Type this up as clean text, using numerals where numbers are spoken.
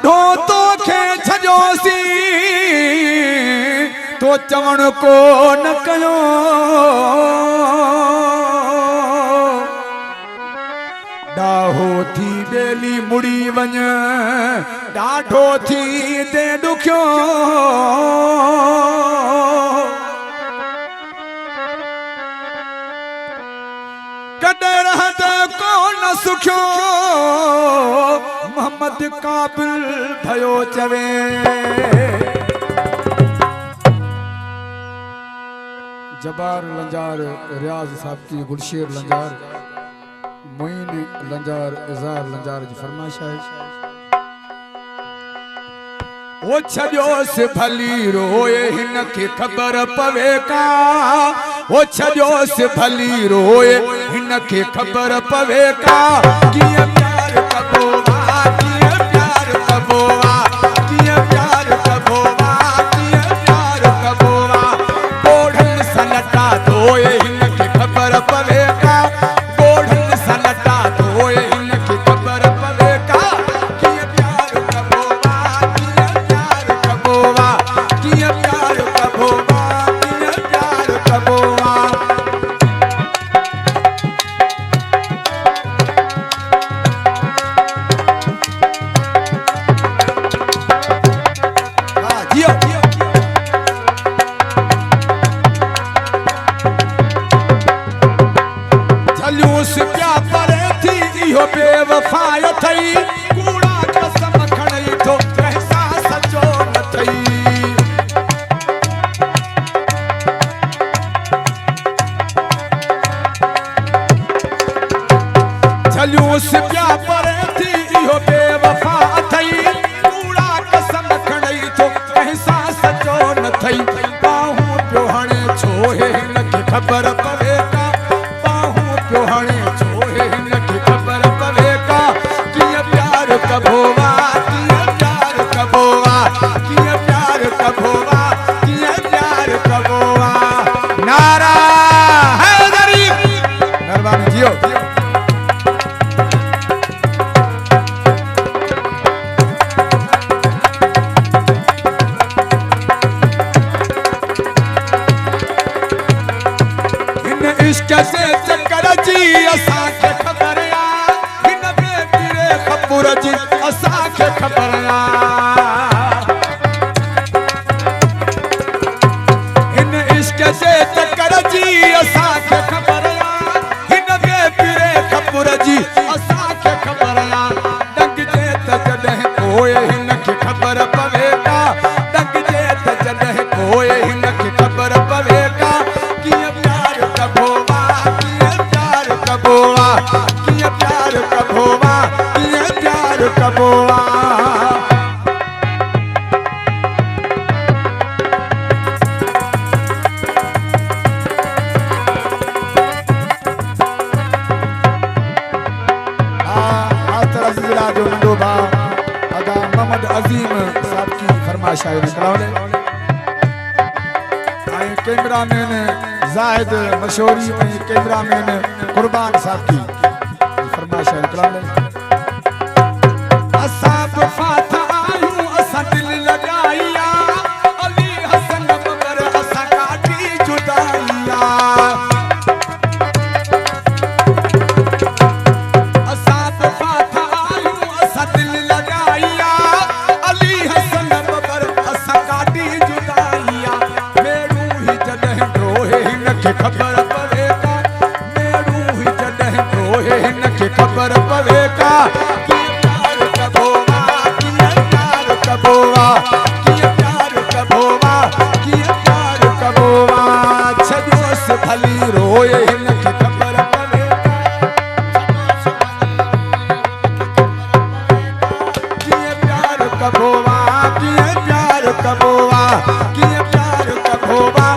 ढो तो खे छजोसी तो चवण को न कयो डाहो थी बेली मुड़ी वञ डाढो थी ते दुखियो कॾहिं रहत को न सुखियो मोहम्मद काबिल भयो चवे जबार लंजार रियाज साहब की गुलशेर लंजार मोइन लंजार इज़ार लंजार जी फरमाइश है ओ छजोस भली रोए हिन के खबर पवे का ओ छजोस भली रोए हिन के खबर पवे का किए प्यार कबोवा किए प्यार कबोवा किए प्यार कबोवा किए प्यार कबोवा गोढ़न सनटा धोए हिन के खबर पवे का गोढ़न सनटा धोए हिन के खबर पवे का किए प्यार कबोवा किए प्यार कबोवा किए प्यार कबोवा किए प्यार कबोवा बेवफाय थई कूड़ा कसम खणई तो एहसास सचो न थई झलूस प्या परे थी इहो बेवफा थई कूड़ा कसम खणई तो एहसास सचो न थई बाहू पियो हणे छो हे हिन खे खबर पवे का बाहू पियो हणे छो हे हिन खे खबर कबोवा किए प्यार कबोवा किए प्यार कबोवा किए प्यार कबोवा नारा है गरीब मेहरबानी जियो इन इश्क से चक्कर जी असा के खबर जी असांखे खबर हिन इश्क जे चक्कर जी असांखे खबर हिन बेपिरे खपुर जी असांखे खबर डंग जे त जॾहिं पोइ हिन खे खबर पवे का डंग जे त जॾहिं पोइ हिन खे खबर पवे का कीअं प्यार कबोवा कीअं प्यार कबोवा कीअं प्यार कबोवा कबोवा मोहम्मद अजीम साहब की फरमाइश है कैमरामैन जाहिद मशहूरी में कैमरामैन कुर्बान साहब की फरमाइश है खबर पवे का मेरू ही जॾहिं रोहे हिन खे खबर पवे का कीअं प्यार कबोवा कीअं प्यार कबोवा कीअं प्यार कबोवा कीअं प्यार कबोवा छजोस भली रोए हिन खे खबर पवे कीअं प्यार कबोवा कीअं प्यार कबोवा कीअं प्यार कबोवा